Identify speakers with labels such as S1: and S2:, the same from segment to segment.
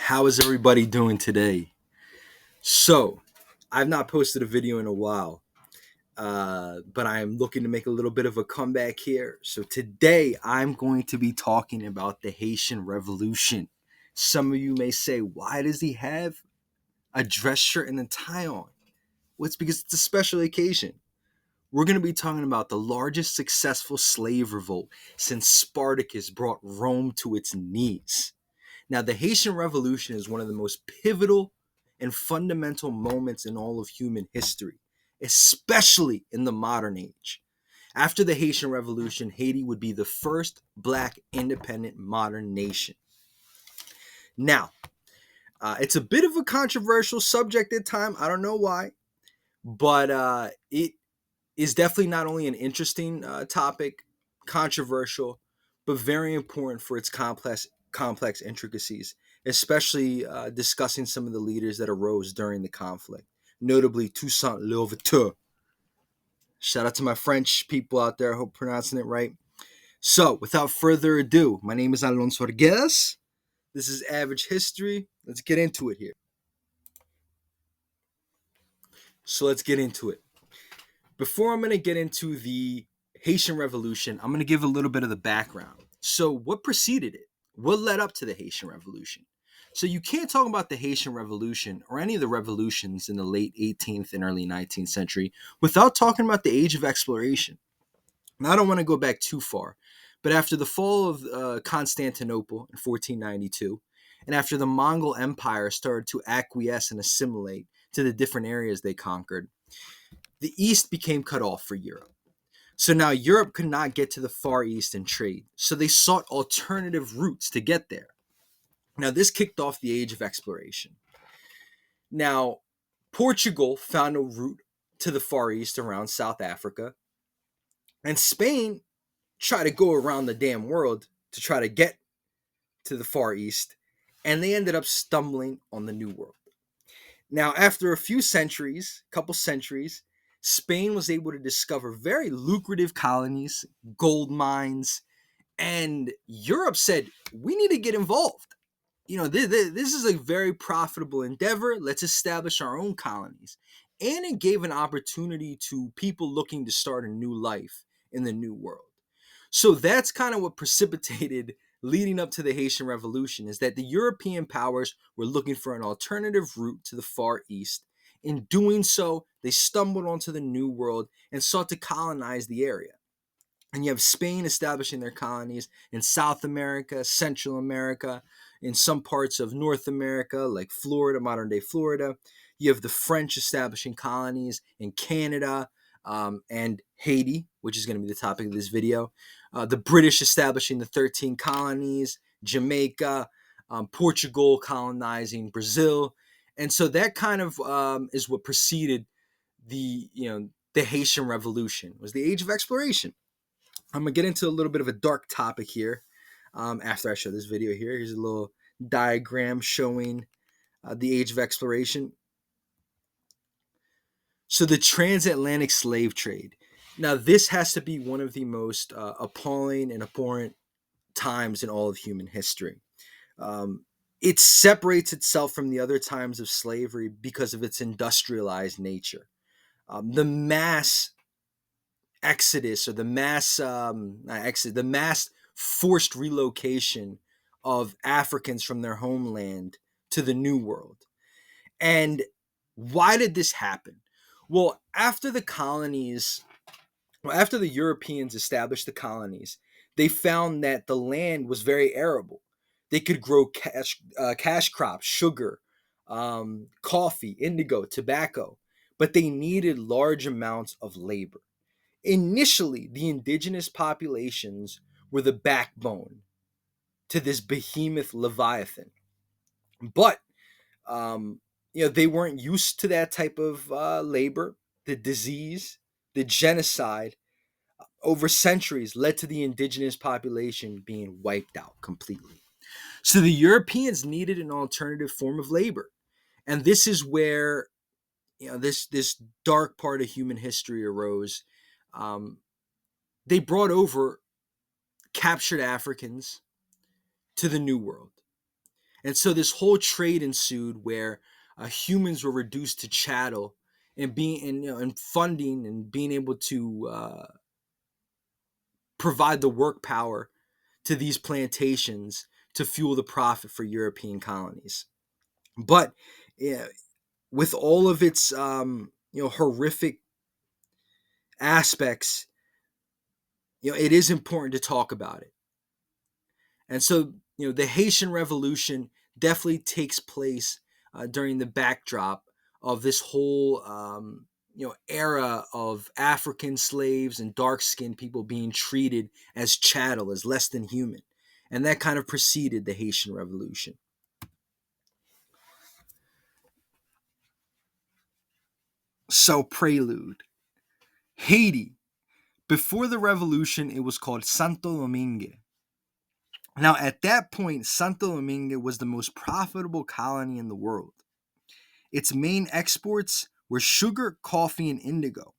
S1: How is everybody doing today? So, I've not posted a video in a while, but I am looking to make a little bit of a comeback here. So, today I'm going to be talking about the Haitian Revolution. Some of you may say, why does he have a dress shirt and a tie on? Well, it's because it's a special occasion. We're going to be talking about the largest successful slave revolt since Spartacus brought Rome to its knees. Now, the Haitian Revolution is one of the most pivotal and fundamental moments in all of human history, especially in the modern age. After the Haitian Revolution, Haiti would be the first black independent modern nation. Now, it's a bit of a controversial subject at times. I don't know why, but it is definitely not only an interesting topic, controversial, but very important for its complex intricacies, especially discussing some of the leaders that arose during the conflict, notably Toussaint Louverture. Shout out to my French people out there. I hope I'm pronouncing it right. So, without further ado, my name is Alonso Arguez. This is Average History. Let's get into it here. Let's get into it. Before I'm going to get into the Haitian Revolution, I'm going to give a little bit of the background. So, what preceded it? What led up to the Haitian Revolution? So, you can't talk about the Haitian Revolution or any of the revolutions in the late 18th and early 19th century without talking about the Age of Exploration. Now, I don't want to go back too far, but after the fall of Constantinople in 1492, and after the Mongol Empire started to acquiesce and assimilate to the different areas they conquered, the East became cut off for Europe. So now Europe could not get to the Far East and trade. So they sought alternative routes to get there. Now this kicked off the Age of Exploration. Now, Portugal found a route to the Far East around South Africa. And Spain tried to go around the damn world to try to get to the Far East. And they ended up stumbling on the New World. Now, after a couple centuries, Spain was able to discover very lucrative colonies, gold mines, and Europe said, we need to get involved. This is a very profitable endeavor. Let's establish our own colonies. And it gave an opportunity to people looking to start a new life in the new world. So that's kind of what precipitated leading up to the Haitian Revolution, is that the European powers were looking for an alternative route to the Far East. In doing so, they stumbled onto the New World and sought to colonize the area. And you have Spain establishing their colonies in South America, Central America, in some parts of North America, like Florida, modern day Florida. You have the French establishing colonies in Canada, and Haiti, which is going to be the topic of this video. The British establishing the 13 colonies, Jamaica, Portugal colonizing Brazil. And so that kind of is what preceded the Haitian Revolution, was the Age of Exploration. I'm going to get into a little bit of a dark topic here after I show this video here. Here's a little diagram showing the Age of Exploration. So the transatlantic slave trade. Now, this has to be one of the most appalling and abhorrent times in all of human history. It separates itself from the other times of slavery because of its industrialized nature. The mass exodus, or the mass forced relocation of Africans from their homeland to the New World. And why did this happen? Well, after the Europeans established the colonies, they found that the land was very arable. They could grow cash crops, sugar, coffee, indigo, tobacco, but they needed large amounts of labor. Initially, the indigenous populations were the backbone to this behemoth Leviathan. But they weren't used to that type of labor. The disease, the genocide, over centuries led to the indigenous population being wiped out completely. So the Europeans needed an alternative form of labor. And this is where this dark part of human history arose. They brought over captured Africans to the New World. And so this whole trade ensued where humans were reduced to chattel, and being and, and funding and being able to provide the work power to these plantations to fuel the profit for European colonies. But yeah, with all of its horrific aspects, it is important to talk about it. And so, the Haitian Revolution definitely takes place during the backdrop of this whole, era of African slaves and dark-skinned people being treated as chattel, as less than human, and that kind of preceded the Haitian Revolution. So, prelude: Haiti. Before the revolution, it was called Santo Domingue. Now, at that point, Santo Domingue was the most profitable colony in the world. Its main exports were sugar, coffee, and indigo.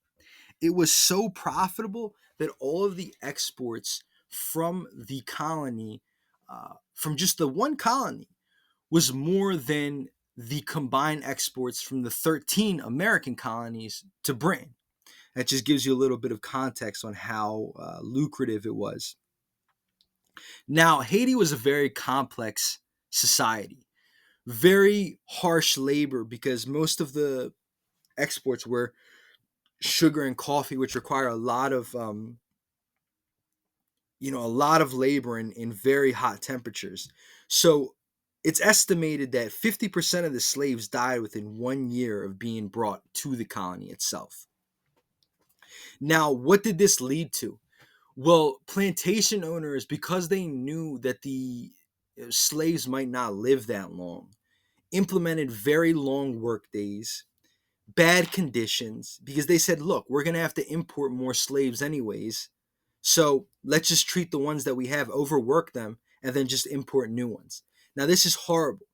S1: It was so profitable that all of the exports from the colony, from just the one colony, was more than the combined exports from the 13 American colonies to Britain. That just gives you a little bit of context on how lucrative it was. Now, Haiti was a very complex society, very harsh labor because most of the exports were sugar and coffee, which require a lot of labor in very hot temperatures. So it's estimated that 50% of the slaves died within 1 year of being brought to the colony itself. Now, what did this lead to? Well, plantation owners, because they knew that the slaves might not live that long, implemented very long work days, bad conditions, because they said, look, we're going to have to import more slaves anyways. So let's just treat the ones that we have, overwork them, and then just import new ones. Now, this is horrible.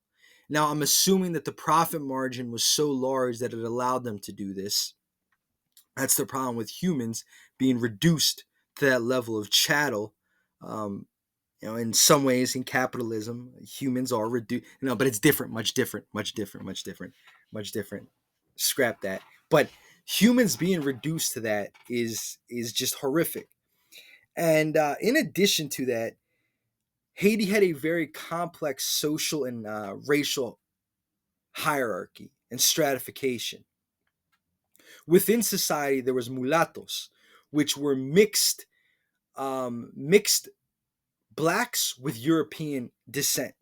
S1: Now, I'm assuming that the profit margin was so large that it allowed them to do this. That's the problem with humans being reduced to that level of chattel. Um, in some ways, in capitalism, humans are reduced. But it's different, much different, much different, much different, much different. Scrap that. But humans being reduced to that is just horrific. And in addition to that, Haiti had a very complex social and racial hierarchy and stratification. Within society, there was mulattoes, which were mixed blacks with European descent.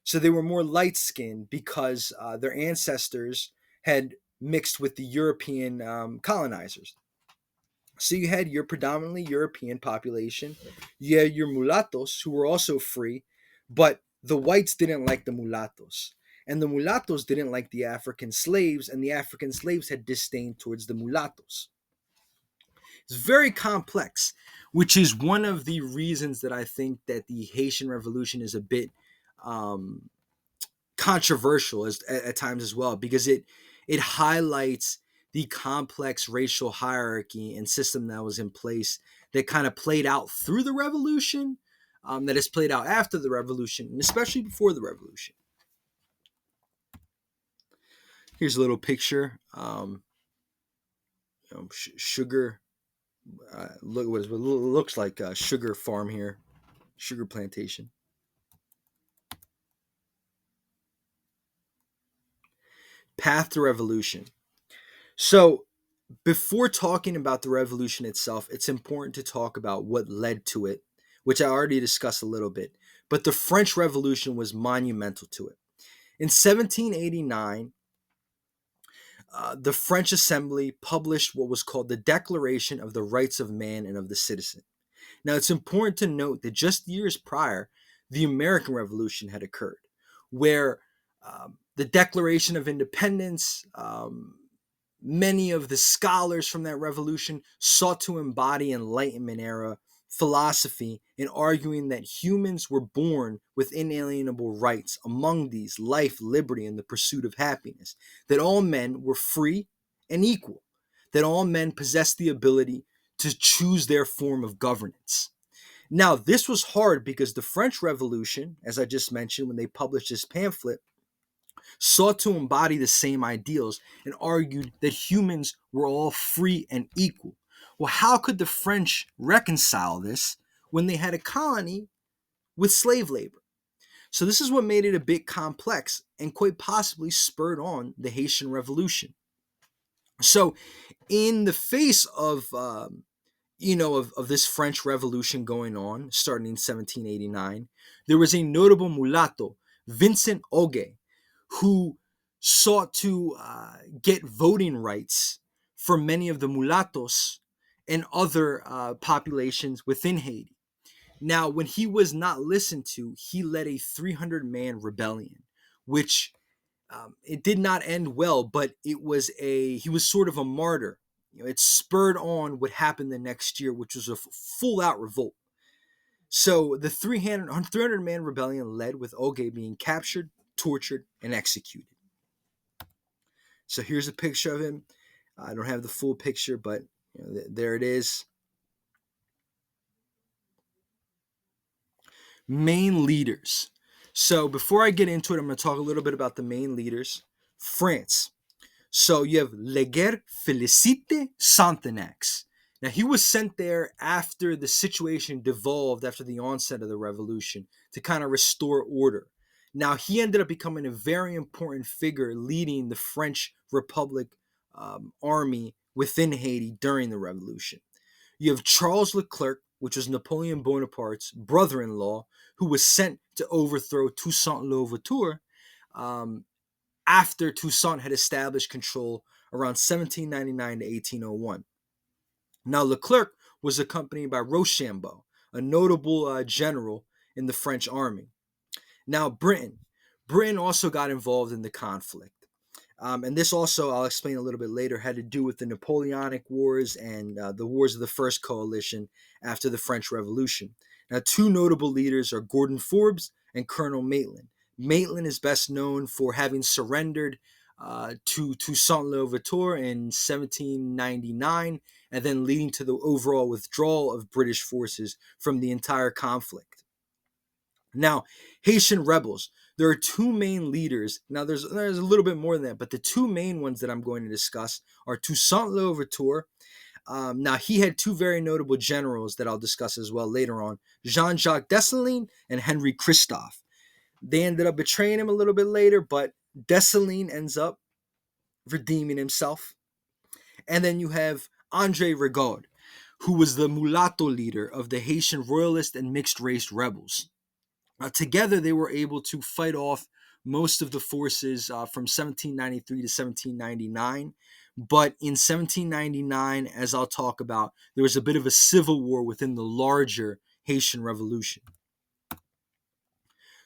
S1: So they were more light skinned because their ancestors had mixed with the European colonizers. So you had your predominantly European population. You had your mulattoes who were also free, but the whites didn't like the mulattoes. And the mulattoes didn't like the African slaves, and the African slaves had disdain towards the mulattoes. It's very complex, which is one of the reasons that I think that the Haitian Revolution is a bit um, controversial at times as well, because it highlights the complex racial hierarchy and system that was in place that kind of played out through the revolution, that has played out after the revolution, and especially before the revolution. Here's a little picture. Sugar. Look what it looks like. A sugar farm here, sugar plantation. Path to revolution. So before talking about the revolution itself, it's important to talk about what led to it, which I already discussed a little bit. But the French Revolution was monumental to it. In 1789, the French Assembly published what was called the Declaration of the Rights of Man and of the Citizen. Now, it's important to note that just years prior, the American Revolution had occurred, where the Declaration of Independence, many of the scholars from that revolution sought to embody Enlightenment era philosophy in arguing that humans were born with inalienable rights, among these life, liberty, and the pursuit of happiness, that all men were free and equal, that all men possessed the ability to choose their form of governance. Now, this was hard because the French Revolution, as I just mentioned, when they published this pamphlet, sought to embody the same ideals and argued that humans were all free and equal. Well, how could the French reconcile this when they had a colony with slave labor? So, this is what made it a bit complex and quite possibly spurred on the Haitian Revolution. So, in the face of of this French Revolution going on, starting in 1789, there was a notable mulatto, Vincent Oge, who sought to get voting rights for many of the mulattoes and other populations within Haiti. Now, when he was not listened to, he led a 300-man rebellion, which it did not end well, but he was sort of a martyr. It spurred on what happened the next year, which was a full out revolt. So the 300-man rebellion led with Oge being captured, tortured, and executed. So here's a picture of him. I don't have the full picture, but there it is. Main leaders. So before I get into it, I'm going to talk a little bit about the main leaders. France. So you have Leguer Félicité Santenax. Now he was sent there after the situation devolved after the onset of the revolution to kind of restore order. Now he ended up becoming a very important figure leading the French Republic army within Haiti during the revolution. You have Charles Leclerc, which was Napoleon Bonaparte's brother-in-law, who was sent to overthrow Toussaint Louverture after Toussaint had established control around 1799 to 1801. Now, Leclerc was accompanied by Rochambeau, a notable general in the French army. Now, Britain. Britain also got involved in the conflict. And this also, I'll explain a little bit later, had to do with the Napoleonic Wars and the Wars of the First Coalition after the French Revolution. Now, two notable leaders are Gordon Forbes and Colonel Maitland. Maitland is best known for having surrendered to Toussaint Louverture in 1799 and then leading to the overall withdrawal of British forces from the entire conflict. Now, Haitian rebels. There are two main leaders. Now, there's a little bit more than that, but the two main ones that I'm going to discuss are Toussaint Louverture. Now, he had two very notable generals that I'll discuss as well later on, Jean-Jacques Dessalines and Henry Christophe. They ended up betraying him a little bit later, but Dessalines ends up redeeming himself. And then you have André Rigaud, who was the mulatto leader of the Haitian royalist and mixed-race rebels. Together, they were able to fight off most of the forces from 1793 to 1799. But in 1799, as I'll talk about, there was a bit of a civil war within the larger Haitian Revolution.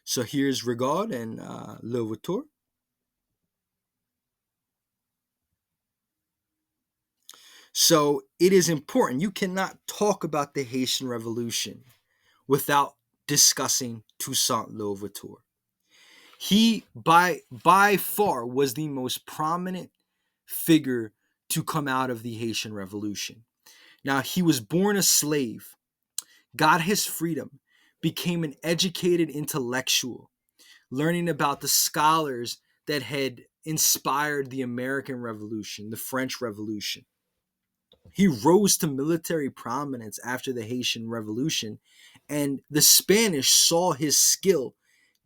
S1: So here's Rigaud and Louverture. So it is important. You cannot talk about the Haitian Revolution without discussing Toussaint Louverture. He, by far, was the most prominent figure to come out of the Haitian Revolution. Now, he was born a slave, got his freedom, became an educated intellectual, learning about the scholars that had inspired the American Revolution, the French Revolution. He rose to military prominence after the Haitian Revolution, and the Spanish saw his skill,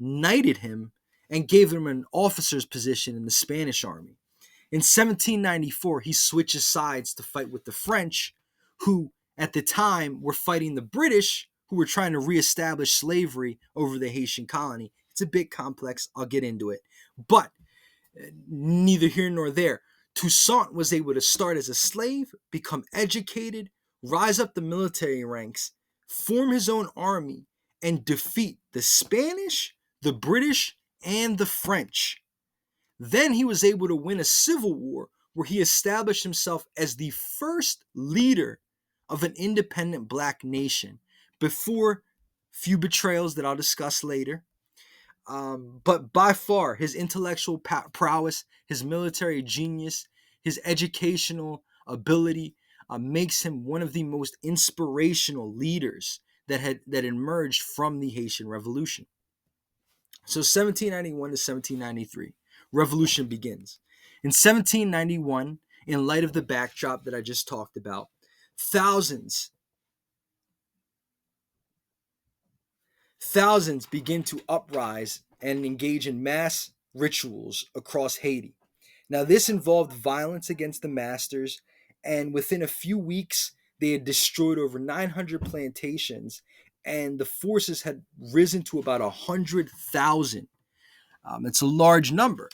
S1: knighted him, and gave him an officer's position in the Spanish army. In 1794, he switches sides to fight with the French, who at the time were fighting the British, who were trying to reestablish slavery over the Haitian colony. It's a bit complex. I'll get into it. But neither here nor there. Toussaint was able to start as a slave, become educated, rise up the military ranks, form his own army, and defeat the Spanish, the British, and the French. Then he was able to win a civil war where he established himself as the first leader of an independent black nation before few betrayals that I'll discuss later. But by far, his intellectual prowess, his military genius, his educational ability makes him one of the most inspirational leaders that emerged from the Haitian Revolution. So 1791 to 1793, revolution begins. In 1791, in light of the backdrop that I just talked about, thousands thousands begin to uprise and engage in mass rituals across Haiti. Now, this involved violence against the masters, and within a few weeks, they had destroyed over 900 plantations, and the forces had risen to about 100,000. It's a large number.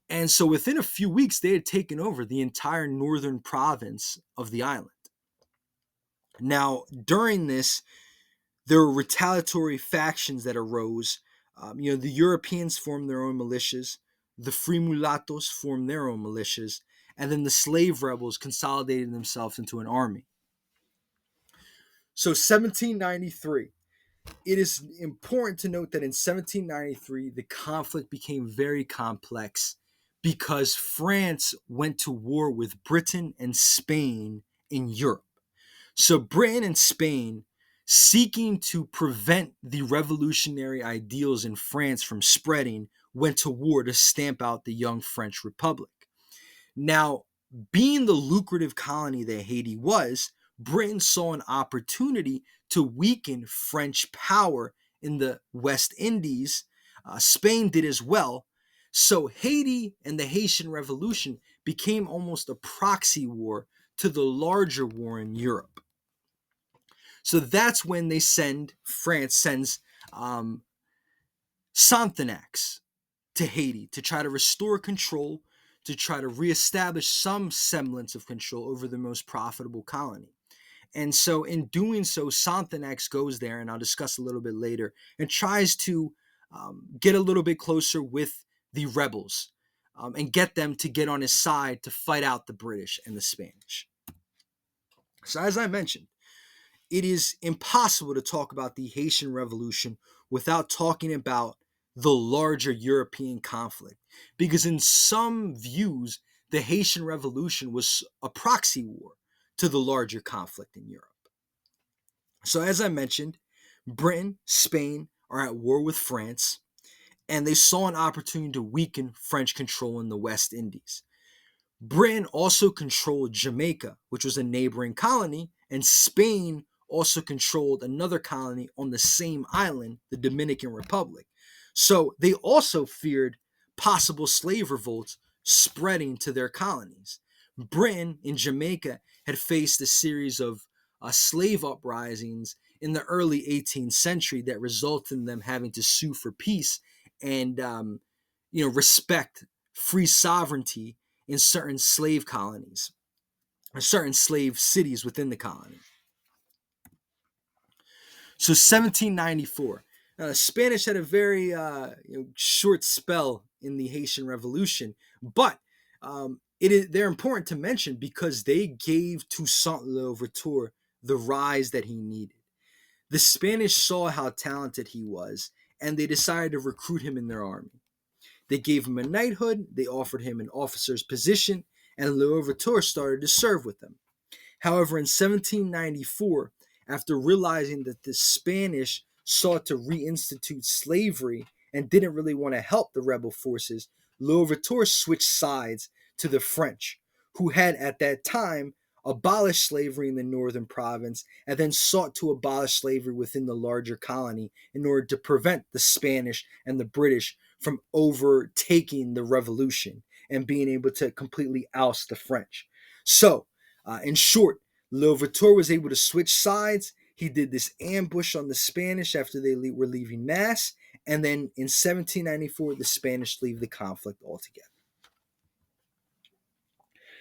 S1: And so within a few weeks, they had taken over the entire northern province of the island. Now, during this, there were retaliatory factions that arose. The Europeans formed their own militias, the free mulattoes formed their own militias, and then the slave rebels consolidated themselves into an army. So 1793. It is important to note that in 1793, the conflict became very complex because France went to war with Britain and Spain in Europe. So Britain and Spain, seeking to prevent the revolutionary ideals in France from spreading, went to war to stamp out the young French Republic. Now, being the lucrative colony that Haiti was, Britain saw an opportunity to weaken French power in the West Indies. Spain did as well. So Haiti and the Haitian Revolution became almost a proxy war to the larger war in Europe. So that's when France sends Sonthonax to Haiti to try to restore control, to try to reestablish some semblance of control over the most profitable colony. And so in doing so, Sonthonax goes there, and I'll discuss a little bit later, and tries to get a little bit closer with the rebels and get them to get on his side to fight out the British and the Spanish. So as I mentioned, it is impossible to talk about the Haitian Revolution without talking about the larger European conflict. Because in some views, the Haitian Revolution was a proxy war to the larger conflict in Europe. So as I mentioned, Britain, Spain are at war with France, and they saw an opportunity to weaken French control in the West Indies. Britain also controlled Jamaica, which was a neighboring colony, and Spain also controlled another colony on the same island, the Dominican Republic. So they also feared possible slave revolts spreading to their colonies. Britain in Jamaica had faced a series of slave uprisings in the early 18th century that resulted in them having to sue for peace and respect free sovereignty in certain slave colonies, or certain slave cities within the colony. So 1794. Now, the Spanish had a very short spell in the Haitian Revolution, but they're important to mention because they gave Toussaint Louverture the rise that he needed. The Spanish saw how talented he was, and they decided to recruit him in their army. They gave him a knighthood, they offered him an officer's position, and Louverture started to serve with them. However, in 1794, after realizing that the Spanish sought to reinstitute slavery and didn't really want to help the rebel forces, Louverture switched sides to the French, who had at that time abolished slavery in the northern province and then sought to abolish slavery within the larger colony in order to prevent the Spanish and the British from overtaking the revolution and being able to completely oust the French. So, in short, Louverture was able to switch sides. He did this ambush on the Spanish after they were leaving Mass, and then in 1794, the Spanish leave the conflict altogether.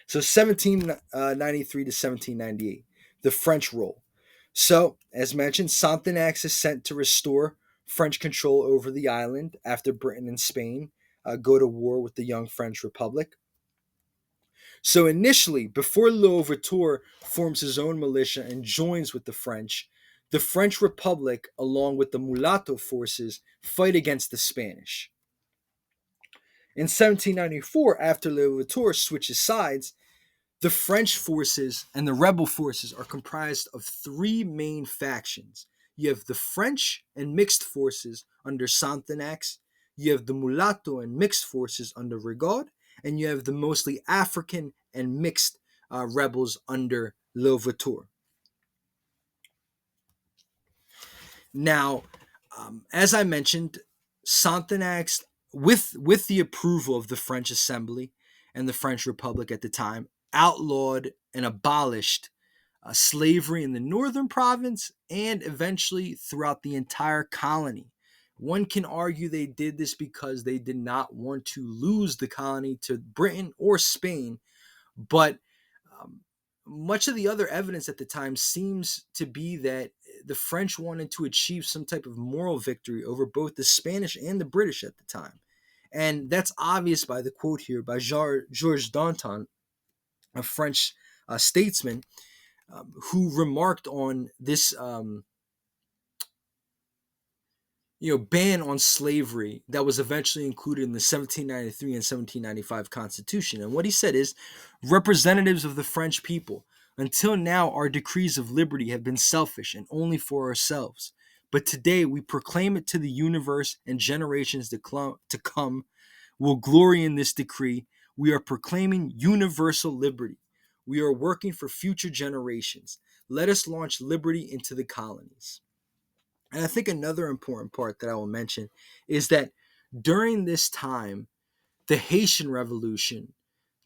S1: So 1793 to 1798, the French role. So, as mentioned, Sonthonax is sent to restore French control over the island after Britain and Spain go to war with the young French Republic. So initially, before Louverture forms his own militia and joins with the French Republic, along with the mulatto forces, fight against the Spanish. In 1794, after Louverture switches sides, the French forces and the rebel forces are comprised of three main factions. you have the French and mixed forces under Santenax, you have the mulatto and mixed forces under Rigaud, and you have the mostly African and mixed rebels under Louverture. Now, as I mentioned, Santenax, with the approval of the French Assembly and the French Republic at the time, outlawed and abolished slavery in the northern province and eventually throughout the entire colony. One can argue they did this because they did not want to lose the colony to Britain or Spain, but um, much of the other evidence at the time seems to be that the French wanted to achieve some type of moral victory over both the Spanish and the British at the time. And that's obvious by the quote here by Georges Danton, a French statesman, who remarked on this ban on slavery that was eventually included in the 1793 and 1795 Constitution. And what he said is, representatives of the French people, until now our decrees of liberty have been selfish and only for ourselves. But today we proclaim it to the universe, and generations to come will glory in this decree. We are proclaiming universal liberty. We are working for future generations. Let us launch liberty into the colonies. And I think another important part that I will mention is that during this time, the Haitian Revolution,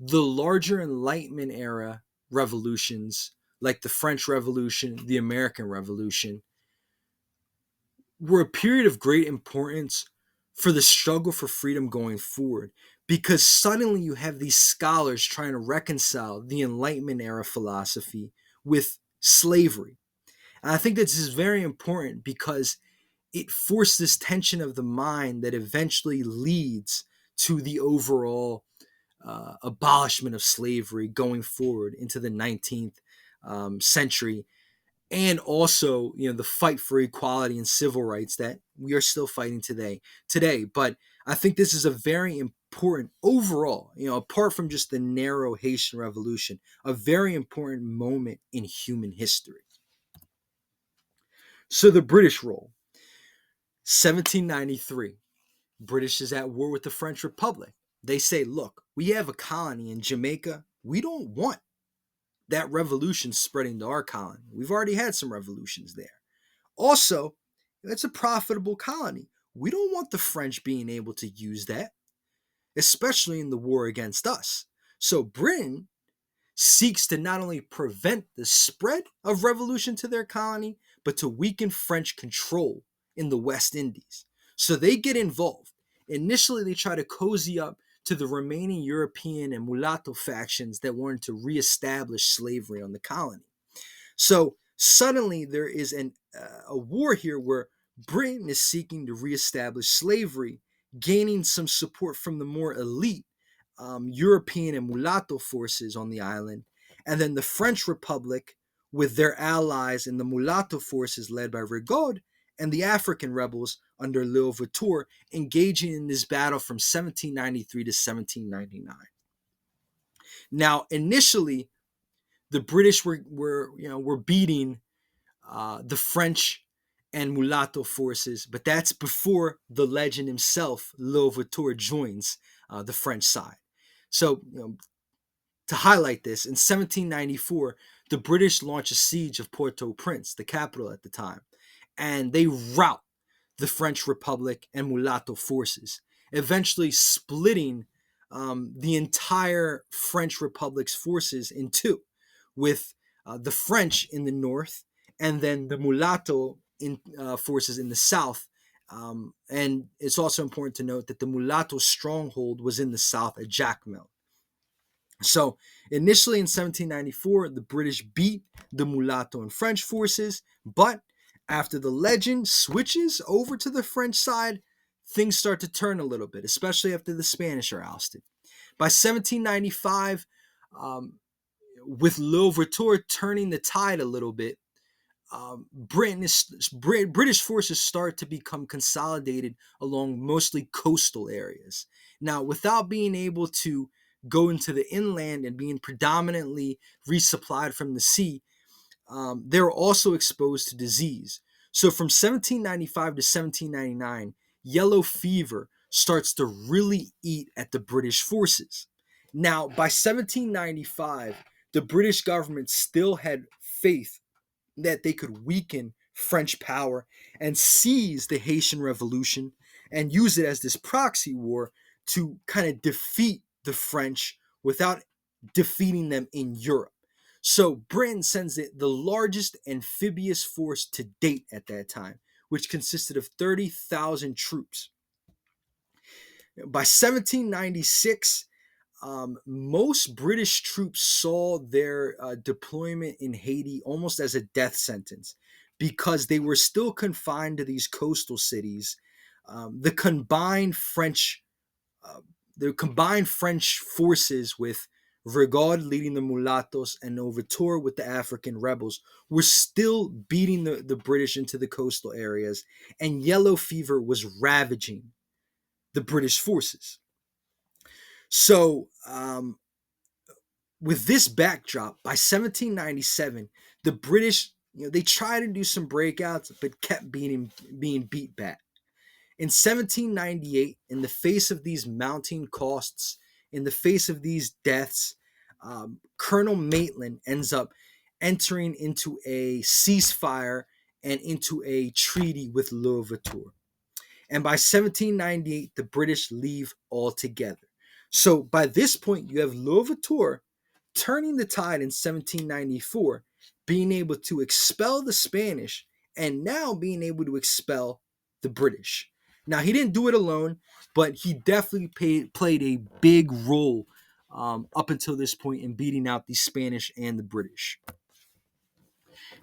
S1: the larger Enlightenment era revolutions, like the French Revolution, the American Revolution, were a period of great importance for the struggle for freedom going forward, because suddenly you have these scholars trying to reconcile the Enlightenment era philosophy with slavery. And I think this is very important because it forced this tension of the mind that eventually leads to the overall abolishment of slavery going forward into the 19th century, and also the fight for equality and civil rights that we are still fighting today. But I think this is a very important overall, apart from just the narrow Haitian Revolution, a very important moment in human history. So the British role. 1793, British is at war with the French Republic. They say, look, we have a colony in Jamaica. We don't want that revolution spreading to our colony. We've already had some revolutions there. Also, it's a profitable colony. We don't want the French being able to use that, especially in the war against us. So Britain seeks to not only prevent the spread of revolution to their colony, but to weaken French control in the West Indies. So they get involved. Initially, they try to cozy up to the remaining European and mulatto factions that wanted to reestablish slavery on the colony. So suddenly there is a war here where Britain is seeking to reestablish slavery, gaining some support from the more elite European and mulatto forces on the island, and then the French Republic with their allies in the mulatto forces led by Rigaud and the African rebels under Louverture engaging in this battle from 1793 to 1799. Now, initially, the British were beating the French and mulatto forces, but that's before the legend himself, Louverture, joins the French side. So, to highlight this, in 1794, the British launch a siege of Port-au-Prince, the capital at the time, and they rout the French Republic and mulatto forces, eventually splitting the entire French Republic's forces in two, with the French in the north and then the mulatto forces in the south. And it's also important to note that the mulatto stronghold was in the south at Jacmel. So initially in 1794, the British beat the mulatto and French forces, but after the legend switches over to the French side, things start to turn a little bit, especially after the Spanish are ousted. By 1795, with Louverture turning the tide a little bit, British forces start to become consolidated along mostly coastal areas. Now, without being able to go into the inland and being predominantly resupplied from the sea, they're also exposed to disease. So from 1795 to 1799, yellow fever starts to really eat at the British forces. Now, by 1795, the British government still had faith that they could weaken French power and seize the Haitian Revolution and use it as this proxy war to kind of defeat the French without defeating them in Europe. So Britain sends the largest amphibious force to date at that time, which consisted of 30,000 troops. By 1796, most British troops saw their deployment in Haiti almost as a death sentence because they were still confined to these coastal cities. Um, the combined French, uh, the combined French forces with Rigaud leading the mulattoes and Overture with the African rebels were still beating the British into the coastal areas, and yellow fever was ravaging the British forces. So, with this backdrop, by 1797, the British, they tried to do some breakouts, but kept being beat back. In 1798, in the face of these mounting costs, in the face of these deaths, Colonel Maitland ends up entering into a ceasefire and into a treaty with Louverture. And by 1798, the British leave altogether. So by this point, you have Louverture turning the tide in 1794, being able to expel the Spanish and now being able to expel the British. Now, he didn't do it alone, but he definitely played a big role up until this point in beating out the Spanish and the British.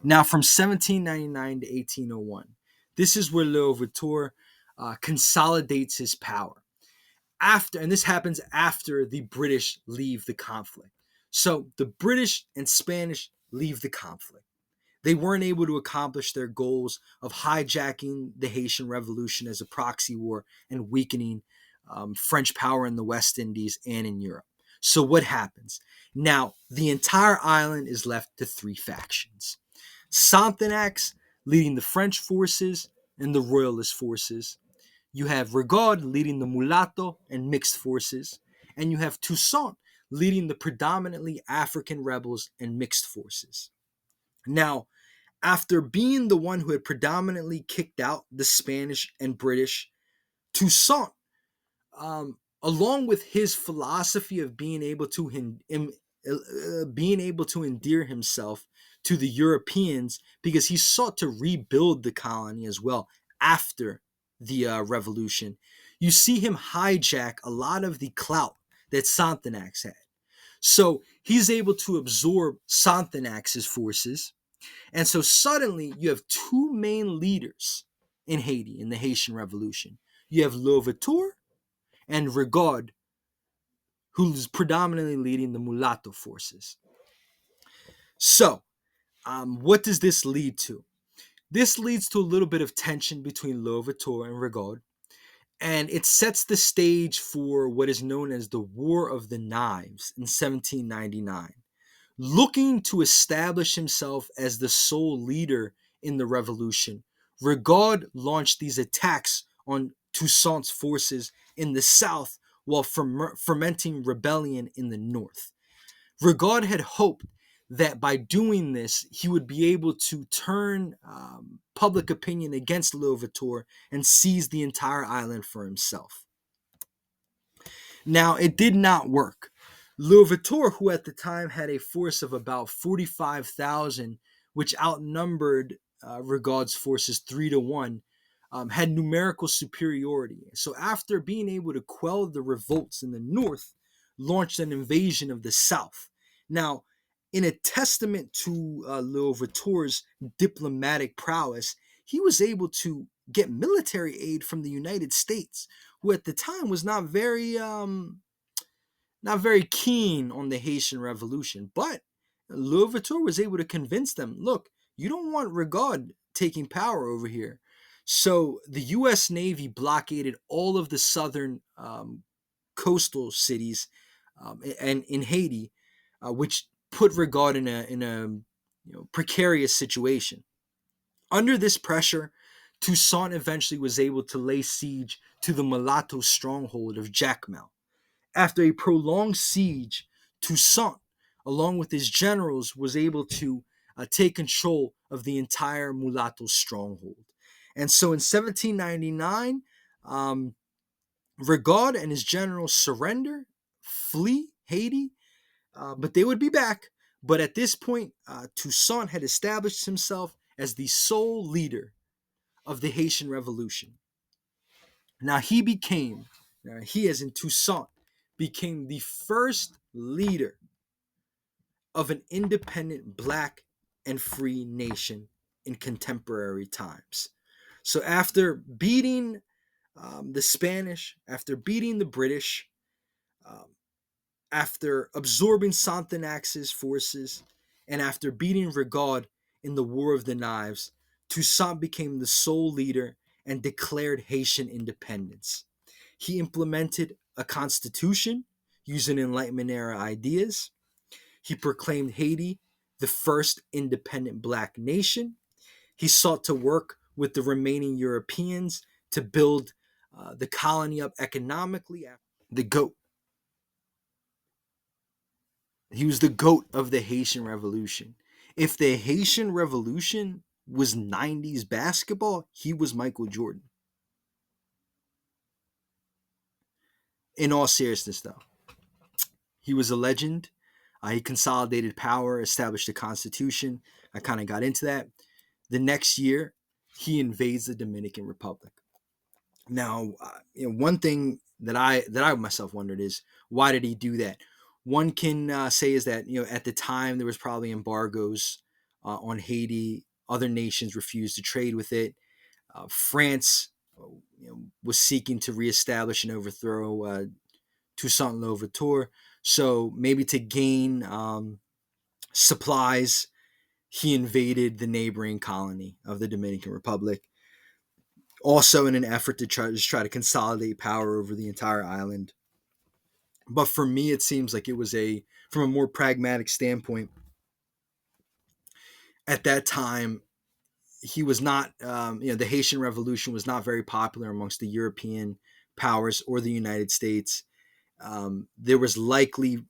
S1: Now, from 1799 to 1801, this is where Louverture consolidates his power. After, and this happens after the British leave the conflict. So the British and Spanish leave the conflict. They weren't able to accomplish their goals of hijacking the Haitian Revolution as a proxy war and weakening French power in the West Indies and in Europe. So what happens? Now, the entire island is left to three factions. Sonthonax leading the French forces and the Royalist forces. You have Rigaud leading the mulatto and mixed forces. And you have Toussaint leading the predominantly African rebels and mixed forces. Now, after being the one who had predominantly kicked out the Spanish and British, Toussaint, along with his philosophy of being able to endear himself to the Europeans, because he sought to rebuild the colony as well after the revolution, you see him hijack a lot of the clout that Sonthonax had. So he's able to absorb Sonthonax's forces, and so suddenly you have two main leaders in Haiti in the Haitian Revolution. You have Louverture and Rigaud, who's predominantly leading the mulatto forces. So, what does this lead to? This leads to a little bit of tension between Louverture and Rigaud, and it sets the stage for what is known as the War of the Knives in 1799. Looking to establish himself as the sole leader in the revolution, Rigaud launched these attacks on Toussaint's forces in the south while fermenting rebellion in the north. Rigaud had hoped that by doing this, he would be able to turn public opinion against Louverture and seize the entire island for himself. Now, it did not work. Louverture, who at the time had a force of about 45,000, which outnumbered Rigaud's forces 3-1, had numerical superiority. So after being able to quell the revolts in the north, launched an invasion of the south. Now, in a testament to Louverture's diplomatic prowess, he was able to get military aid from the United States, who at the time was not very keen on the Haitian Revolution. But Louverture was able to convince them, look, you don't want Rigaud taking power over here. So the U.S. Navy blockaded all of the southern coastal cities and in Haiti, which put Rigaud in a precarious situation. Under this pressure, Toussaint eventually was able to lay siege to the mulatto stronghold of Jacmel. After a prolonged siege, Toussaint, along with his generals, was able to take control of the entire mulatto stronghold. And so in 1799, um, Rigaud and his generals surrender, flee Haiti, but they would be back. But at this point, Toussaint had established himself as the sole leader of the Haitian Revolution. Now he as in Toussaint, became the first leader of an independent black and free nation in contemporary times. So after beating the Spanish, after beating the British, um, after absorbing Sonthonax's forces, and after beating Rigaud in the War of the Knives, Toussaint became the sole leader and declared Haitian independence. He implemented a constitution using Enlightenment era ideas. He proclaimed Haiti the first independent black nation. He sought to work with the remaining Europeans to build the colony up economically. The GOAT. He was the GOAT of the Haitian Revolution. If the Haitian Revolution was 90s basketball, he was Michael Jordan. In all seriousness, though, he was a legend. He consolidated power, established a constitution. I kind of got into that. The next year, he invades the Dominican Republic. Now, one thing that I myself wondered is, why did he do that? One can say is that at the time there was probably embargoes on Haiti. Other nations refused to trade with it. France was seeking to reestablish and overthrow Toussaint Louverture. So maybe to gain supplies, he invaded the neighboring colony of the Dominican Republic. Also, in an effort to try to consolidate power over the entire island. But for me, it seems like it was from a more pragmatic standpoint. At that time, he was not, the Haitian Revolution was not very popular amongst the European powers or the United States. There was likely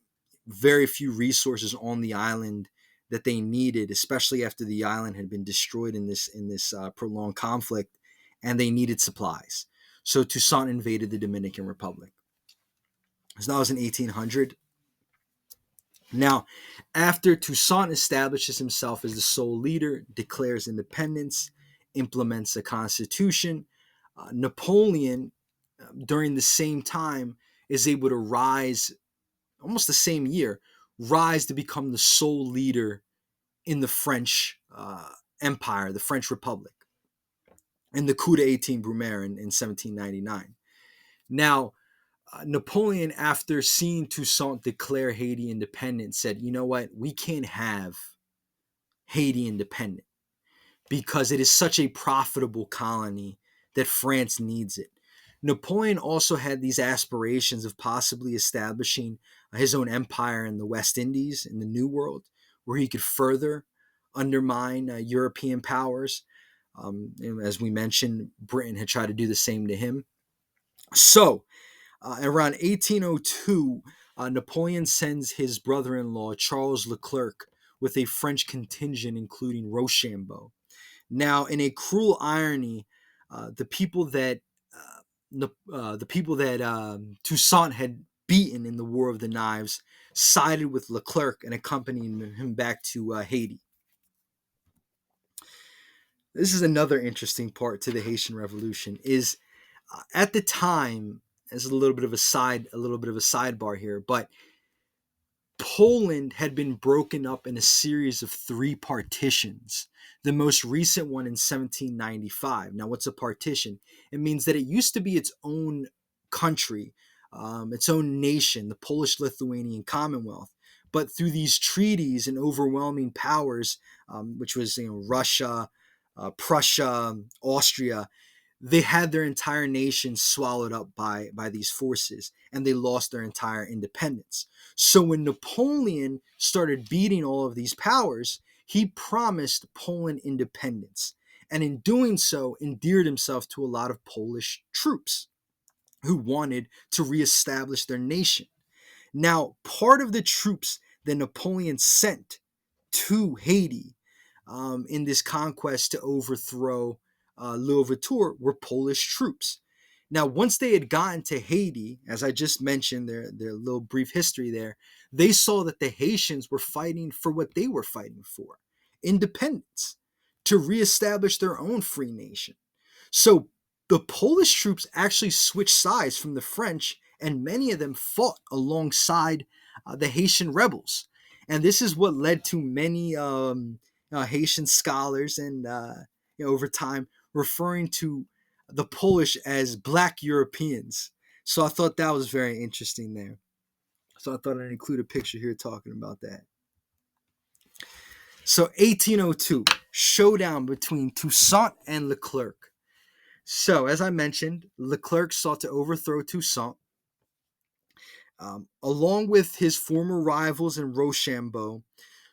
S1: very few resources on the island that they needed, especially after the island had been destroyed in this prolonged conflict, and they needed supplies. So Toussaint invaded the Dominican Republic. So that was in 1800. Now, after Toussaint establishes himself as the sole leader, declares independence, implements a constitution, Napoleon, during the same time, is able to rise, almost the same year, rise to become the sole leader in the French Empire, the French Republic, in the coup d'etat Brumaire in 1799. Now, Napoleon, after seeing Toussaint declare Haiti independent, said, you know what, we can't have Haiti independent because it is such a profitable colony that France needs it. Napoleon also had these aspirations of possibly establishing his own empire in the West Indies, in the New World, where he could further undermine European powers. As we mentioned, Britain had tried to do the same to him. So, around 1802, Napoleon sends his brother-in-law, Charles Leclerc, with a French contingent including Rochambeau. Now, in a cruel irony, the people that Toussaint had beaten in the War of the Knives sided with Leclerc and accompanied him back to Haiti. This is another interesting part to the Haitian Revolution. Is at the time, as a little bit of a sidebar here, but Poland had been broken up in a series of three partitions. The most recent one in 1795. Now, what's a partition? It means that it used to be its own country, its own nation, the Polish-Lithuanian Commonwealth. But through these treaties and overwhelming powers, which was Russia, Prussia, Austria, they had their entire nation swallowed up by these forces, and they lost their entire independence. So when Napoleon started beating all of these powers, he promised Poland independence. and in doing so, endeared himself to a lot of Polish troops who wanted to reestablish their nation. Now, part of the troops that Napoleon sent to Haiti in this conquest to overthrow Louverture were Polish troops. Now, once they had gotten to Haiti, as I just mentioned, their little brief history there, they saw that the Haitians were fighting for what they were fighting for: independence, to reestablish their own free nation. So the Polish troops actually switched sides from the French, and many of them fought alongside the Haitian rebels. And this is what led to many Haitian scholars and over time referring to the Polish as Black Europeans. So I thought that was very interesting there. So I thought I'd include a picture here talking about that. So 1802, showdown between Toussaint and Leclerc. So, as I mentioned, Leclerc sought to overthrow Toussaint. Along with his former rivals in Rochambeau,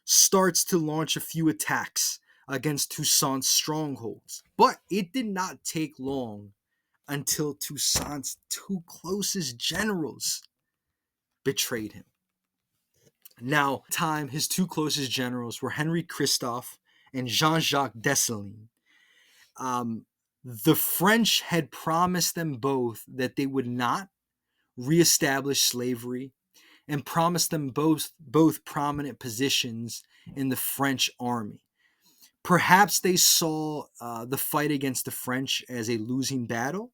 S1: starts to launch a few attacks against Toussaint's strongholds. But it did not take long until Toussaint's two closest generals betrayed him. Now, at the time, his two closest generals were Henry Christophe and Jean-Jacques Dessalines. The French had promised them both that they would not reestablish slavery, and promised them both prominent positions in the French army. Perhaps they saw the fight against the French as a losing battle.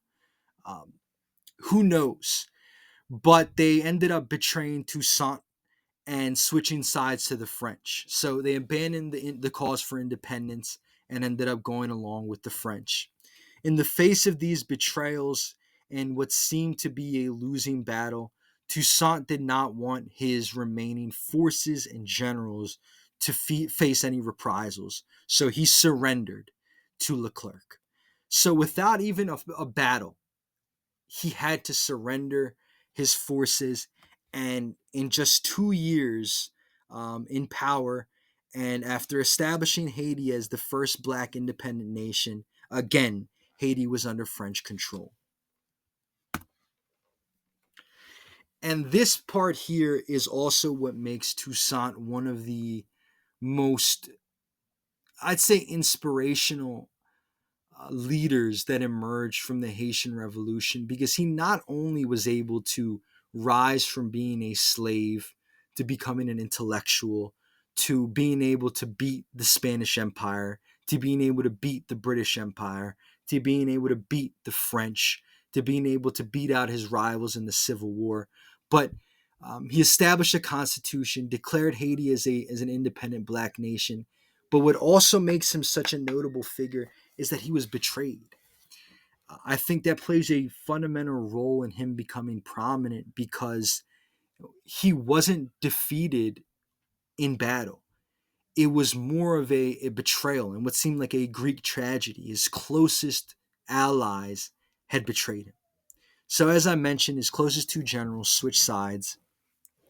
S1: Who knows? But they ended up betraying Toussaint and switching sides to the French. So they abandoned the cause for independence and ended up going along with the French. In the face of these betrayals and what seemed to be a losing battle, Toussaint did not want his remaining forces and generals to face any reprisals, so he surrendered to Leclerc. So without even a battle, he had to surrender his forces, and in just 2 years in power, and after establishing Haiti as the first Black independent nation, again, Haiti was under French control. And this part here is also what makes Toussaint one of the most, I'd say, inspirational leaders that emerged from the Haitian Revolution, because he not only was able to rise from being a slave to becoming an intellectual, to being able to beat the Spanish Empire, to being able to beat the British Empire, to being able to beat the French, to being able to beat out his rivals in the Civil War, but he established a constitution, declared Haiti as an independent Black nation. But what also makes him such a notable figure is that he was betrayed. I think that plays a fundamental role in him becoming prominent, because he wasn't defeated in battle. It was more of a betrayal and what seemed like a Greek tragedy. His closest allies had betrayed him. So, as I mentioned, his closest two generals switched sides.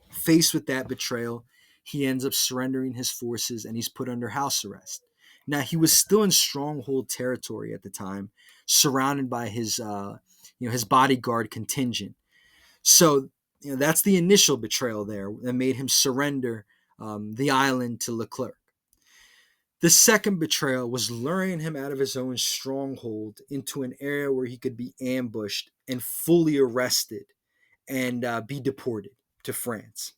S1: Faced with that betrayal, he ends up surrendering his forces and he's put under house arrest. Now, he was still in stronghold territory at the time, surrounded by his bodyguard contingent. So, that's the initial betrayal there that made him surrender the island to Leclerc. The second betrayal was luring him out of his own stronghold into an area where he could be ambushed and fully arrested and be deported to France.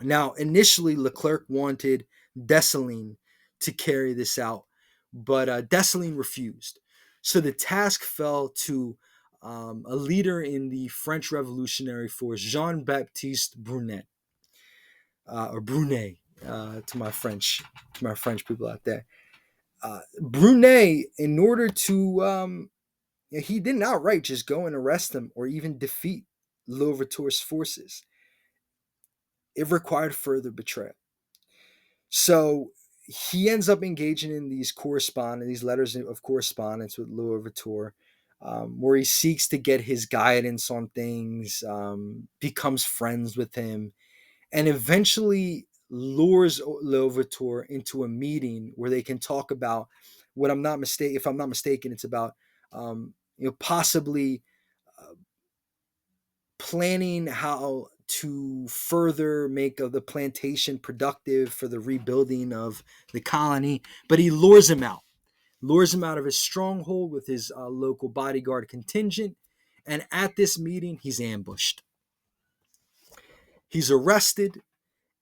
S1: Now, initially, Leclerc wanted Dessalines to carry this out, but Dessalines refused. So the task fell to a leader in the French Revolutionary Force, Jean-Baptiste Brunet, or Brunet, to my French people out there. Brunet, in order to, he didn't outright just go and arrest him or even defeat Louverture's forces. It required further betrayal. So he ends up engaging in these letters of correspondence with Louverture, where he seeks to get his guidance on things, becomes friends with him, and eventually lures Louverture into a meeting where they can talk about what I'm not mistake if I'm not mistaken, it's about possibly uh, planning how to further make the plantation productive for the rebuilding of the colony. But he lures him out of his stronghold with his local bodyguard contingent. And at this meeting, he's ambushed. He's arrested,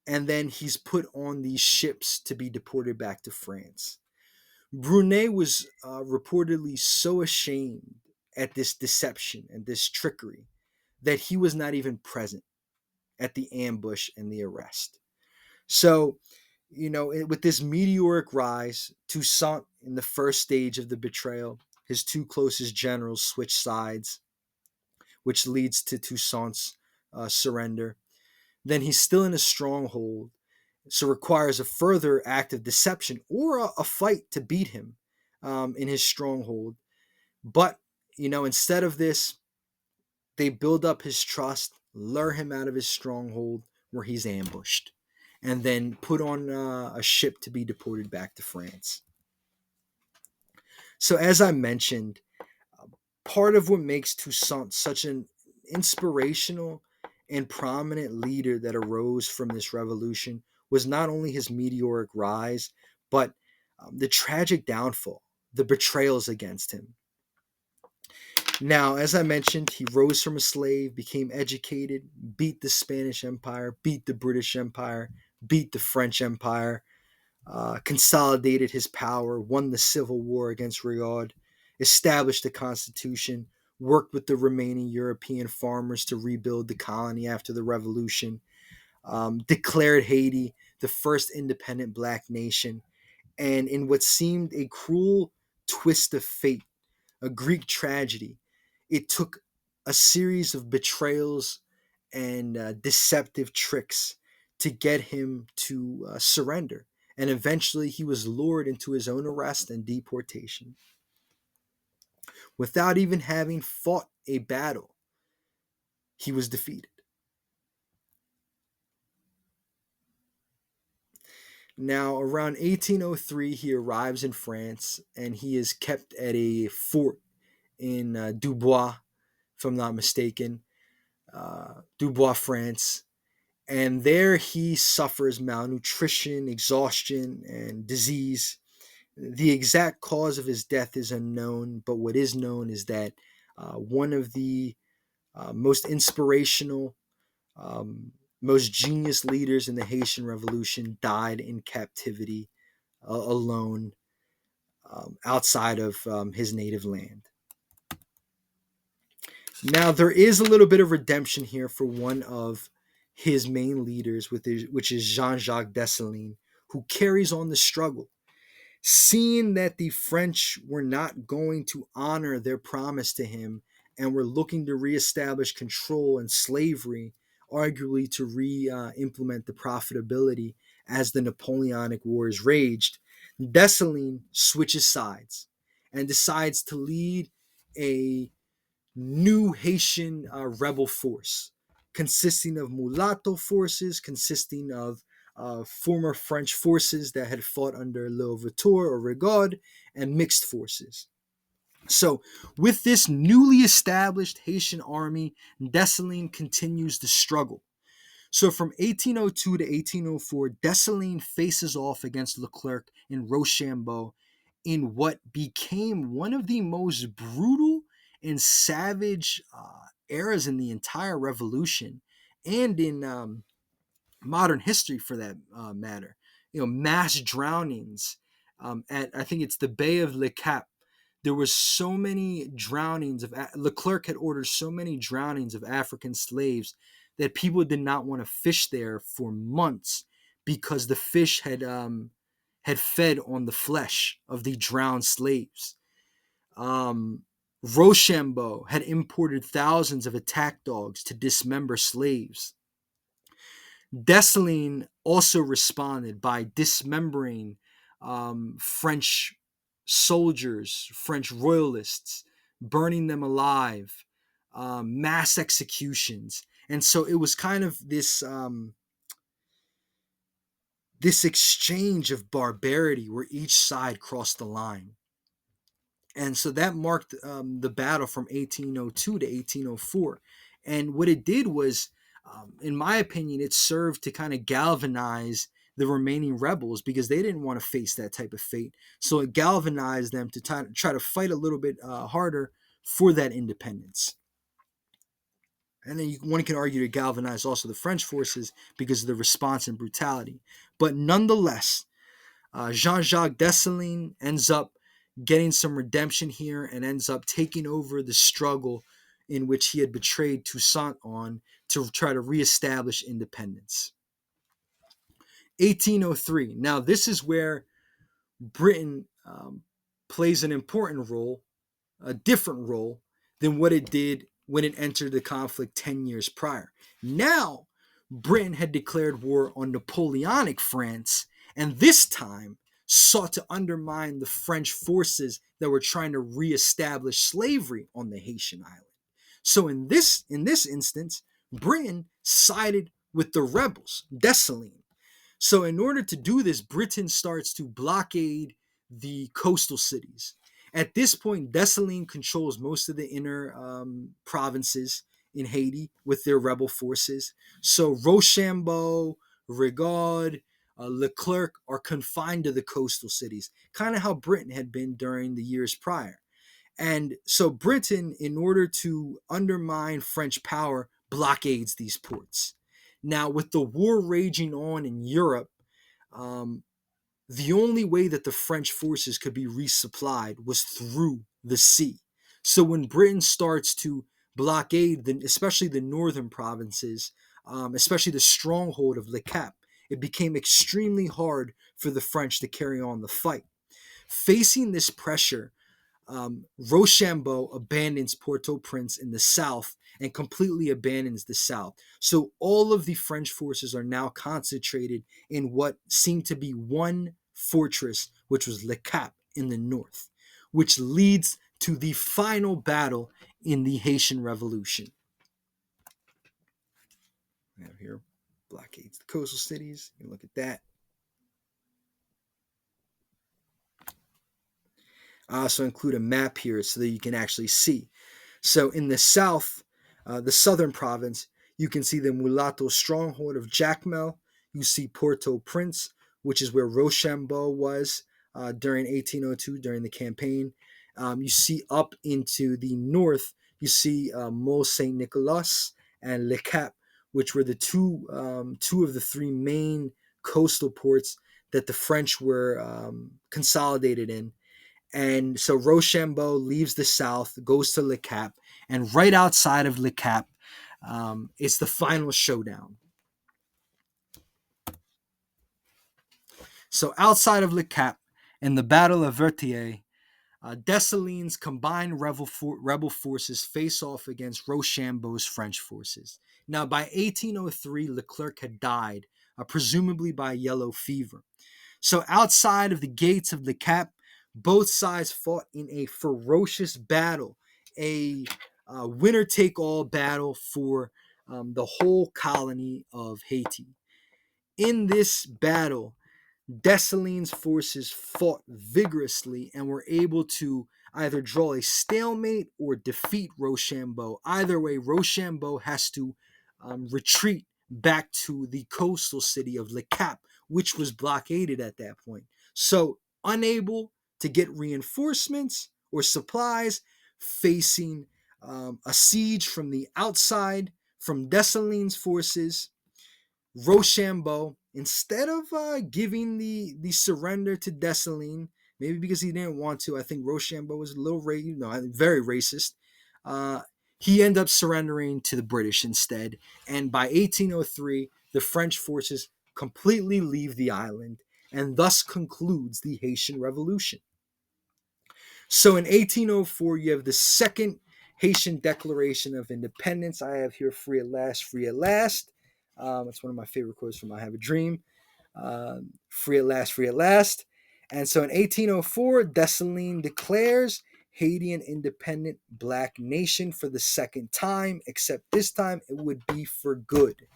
S1: and then he's put on these ships to be deported back to France. Brunet was reportedly so ashamed at this deception and this trickery that he was not even present at the ambush and the arrest. So, with this meteoric rise, Toussaint, in the first stage of the betrayal, his two closest generals switch sides, which leads to Toussaint's surrender. Then he's still in a stronghold, so requires a further act of deception or a fight to beat him in his stronghold. But, instead of this, they build up his trust, lure him out of his stronghold where he's ambushed, and then put on a ship to be deported back to France. So, as I mentioned, part of what makes Toussaint such an inspirational and prominent leader that arose from this revolution was not only his meteoric rise, but the tragic downfall, the betrayals against him. Now, as I mentioned, he rose from a slave, became educated, beat the Spanish Empire, beat the British Empire, beat the French Empire, consolidated his power, won the Civil War against Rigaud, established a constitution, worked with the remaining European farmers to rebuild the colony after the revolution, declared Haiti the first independent black nation, and in what seemed a cruel twist of fate, a Greek tragedy, it took a series of betrayals and deceptive tricks to get him to surrender. And eventually he was lured into his own arrest and deportation. Without even having fought a battle, he was defeated. Now, around 1803, he arrives in France and he is kept at a fort in Dubois, if I'm not mistaken, Dubois, France. And there he suffers malnutrition, exhaustion, and disease. The exact cause of his death is unknown, but what is known is that one of the most inspirational, most genius leaders in the Haitian Revolution died in captivity alone outside of his native land. Now, there is a little bit of redemption here for one of his main leaders, which is Jean Jacques Dessalines, who carries on the struggle. Seeing that the French were not going to honor their promise to him and were looking to reestablish control and slavery, arguably to re implement the profitability as the Napoleonic Wars raged, Dessalines switches sides and decides to lead a new Haitian rebel force consisting of mulatto forces, consisting of former French forces that had fought under Louverture or Rigaud, and mixed forces. So, with this newly established Haitian army, Dessalines continues the struggle. So, from 1802 to 1804, Dessalines faces off against Leclerc in Rochambeau in what became one of the most brutal and savage eras in the entire revolution and in modern history for that matter. Mass drownings at, I think it's the Bay of Le Cap. There was so many drownings of Leclerc had ordered so many drownings of African slaves that people did not want to fish there for months because the fish had fed on the flesh of the drowned slaves. Rochambeau had imported thousands of attack dogs to dismember slaves. Dessalines also responded by dismembering French soldiers, French royalists, burning them alive, mass executions. And so it was kind of this exchange of barbarity where each side crossed the line. And so that marked the battle from 1802 to 1804. And what it did was, in my opinion, it served to kind of galvanize the remaining rebels because they didn't want to face that type of fate. So it galvanized them to try to fight a little bit harder for that independence. And then one can argue to galvanize also the French forces because of the response and brutality. But nonetheless, Jean-Jacques Dessalines ends up getting some redemption here and ends up taking over the struggle in which he had betrayed Toussaint on to try to reestablish independence. 1803. Now, this is where Britain plays an important role, a different role than what it did when it entered the conflict 10 years prior. Now, Britain had declared war on Napoleonic France, and this time sought to undermine the French forces that were trying to reestablish slavery on the Haitian island. So in this instance, Britain sided with the rebels, Dessalines. So in order to do this, Britain starts to blockade the coastal cities. At this point, Dessalines controls most of the inner provinces in Haiti with their rebel forces. So Rochambeau, Rigaud, Leclerc are confined to the coastal cities, kind of how Britain had been during the years prior. And so Britain, in order to undermine French power, blockades these ports. Now, with the war raging on in Europe, um, the only way that the French forces could be resupplied was through the sea. So when Britain starts to blockade, especially the northern provinces, especially the stronghold of Le Cap, it became extremely hard for the French to carry on the fight. Facing this pressure, Rochambeau abandons Port-au-Prince in the south and completely abandons the south. So all of the French forces are now concentrated in what seemed to be one fortress, which was Le Cap in the north, which leads to the final battle in the Haitian Revolution. We have here blockades the coastal cities. You look at that. I also include a map here so that you can actually see. So in the south, the southern province, you can see the mulatto stronghold of Jacmel. You see Port-au-Prince, which is where Rochambeau was during 1802, during the campaign. You see up into the north, you see Mont Saint Nicolas and Le Cap, which were the two of the three main coastal ports that the French were consolidated in. And so Rochambeau leaves the south, goes to Le Cap, and right outside of Le Cap, it's the final showdown. So outside of Le Cap, in the Battle of Vertier, Dessalines' combined rebel forces face off against Rochambeau's French forces. Now, by 1803, Leclerc had died, presumably by yellow fever. So outside of the gates of Le Cap, both sides fought in a ferocious battle, a winner-take-all battle for the whole colony of Haiti. In this battle, Dessalines' forces fought vigorously and were able to either draw a stalemate or defeat Rochambeau. Either way, Rochambeau has to retreat back to the coastal city of Le Cap, which was blockaded at that point. So, unable to get reinforcements or supplies, facing a siege from the outside from Dessalines' forces, Rochambeau, instead of giving the surrender to Dessalines, maybe because he didn't want to, I think Rochambeau was a little very racist. Uh, he ended up surrendering to the British instead, and by 1803, the French forces completely leave the island, and thus concludes the Haitian Revolution. So in 1804, you have the second Haitian Declaration of Independence. I have here "Free at last, free at last." It's one of my favorite quotes from "I Have a Dream." Free at last, free at last. And so in 1804, Dessalines declares Haiti an independent black nation for the second time, except this time it would be for good.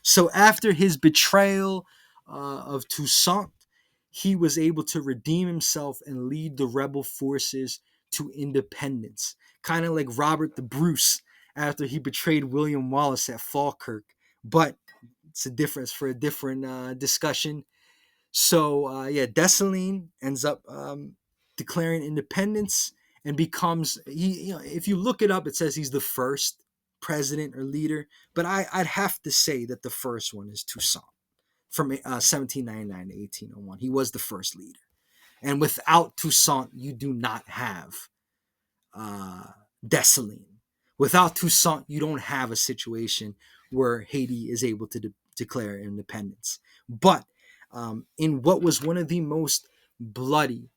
S1: So after his betrayal of Toussaint, he was able to redeem himself and lead the rebel forces to independence, kind of like Robert the Bruce after he betrayed William Wallace at Falkirk. But it's a difference for a different discussion. So yeah, Dessalines ends up declaring independence and becomes he. You know, if you look it up, it says he's the first president or leader, but I'd have to say that the first one is Toussaint from 1799 to 1801. He was the first leader, and without Toussaint, you do not have uh, Dessalines. Without Toussaint, you don't have a situation where Haiti is able to declare independence. But in what was one of the most bloody,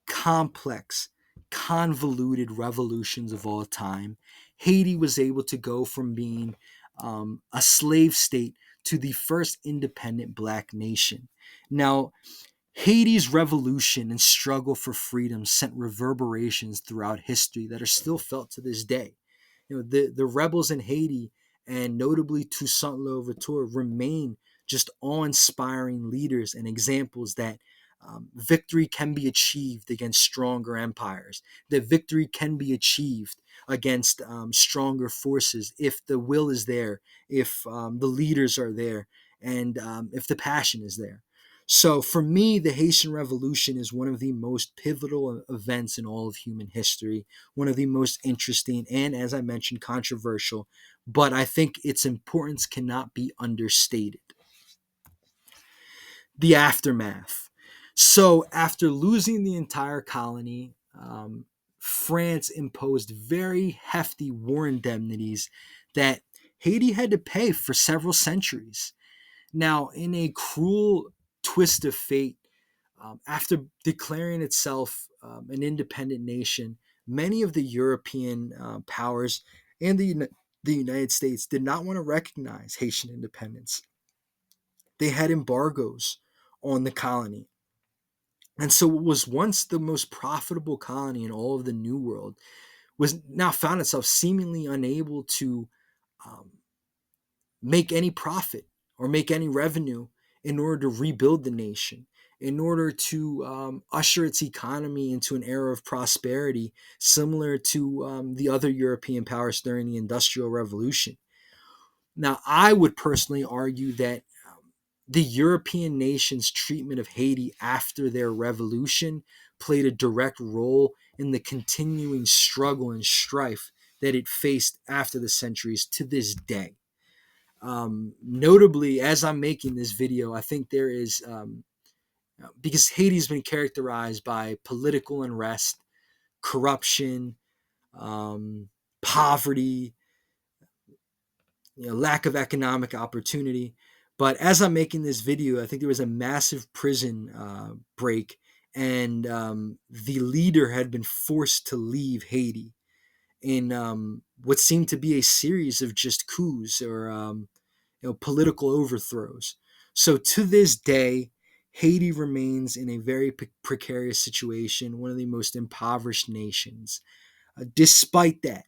S1: complex, convoluted revolutions of all time, Haiti was able to go from being a slave state to the first independent black nation. Now, Haiti's revolution and struggle for freedom sent reverberations throughout history that are still felt to this day. You know, the rebels in Haiti, and notably Toussaint Louverture, remain just awe-inspiring leaders and examples that victory can be achieved against stronger empires, that victory can be achieved against stronger forces if the will is there, if the leaders are there, and if the passion is there. So for me, the Haitian Revolution is one of the most pivotal events in all of human history, one of the most interesting and, as I mentioned, controversial, but I think its importance cannot be understated. The aftermath. So after losing the entire colony, France imposed very hefty war indemnities that Haiti had to pay for several centuries. Now, in a cruel twist of fate, after declaring itself an independent nation, many of the European powers and the United States did not want to recognize Haitian independence. They had embargoes on the colony. And so what was once the most profitable colony in all of the New World was now found itself seemingly unable to um, make any profit or make any revenue in order to rebuild the nation, in order to usher its economy into an era of prosperity similar to the other European powers during the Industrial Revolution. Now, I would personally argue that the European nations' treatment of Haiti after their revolution played a direct role in the continuing struggle and strife that it faced after the centuries to this day. Notably, as I'm making this video, I think there is, because Haiti's been characterized by political unrest, corruption, poverty, lack of economic opportunity. But as I'm making this video, I think there was a massive prison break, and the leader had been forced to leave Haiti in what seemed to be a series of just coups or political overthrows. So to this day, Haiti remains in a very precarious situation, one of the most impoverished nations. Despite that,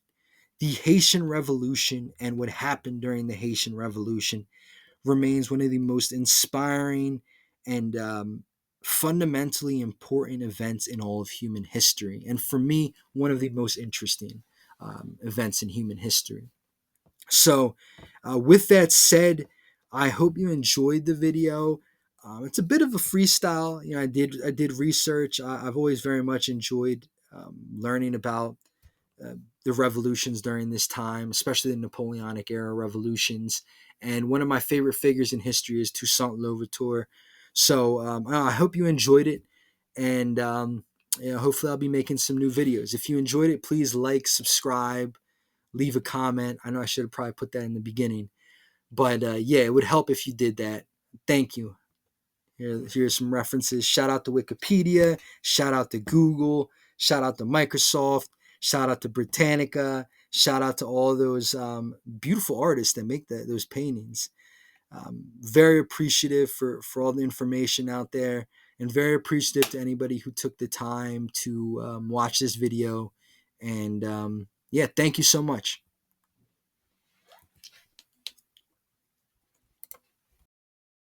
S1: the Haitian Revolution and what happened during the Haitian Revolution remains one of the most inspiring and fundamentally important events in all of human history. And for me, one of the most interesting events in human history. So, with that said, I hope you enjoyed the video. It's a bit of a freestyle. I did research. I've always very much enjoyed learning about the revolutions during this time, especially the Napoleonic era revolutions. And one of my favorite figures in history is Toussaint Louverture. So I hope you enjoyed it, and hopefully I'll be making some new videos. If you enjoyed it, please like, subscribe, leave a comment. I know I should have probably put that in the beginning, but yeah, it would help if you did that. Thank you. Here's some references. Shout out to Wikipedia. Shout out to Google. Shout out to Microsoft. Shout out to Britannica. Shout out to all those beautiful artists that make those paintings. Very appreciative for all the information out there, and very appreciative to anybody who took the time to watch this video. And yeah, thank you so much.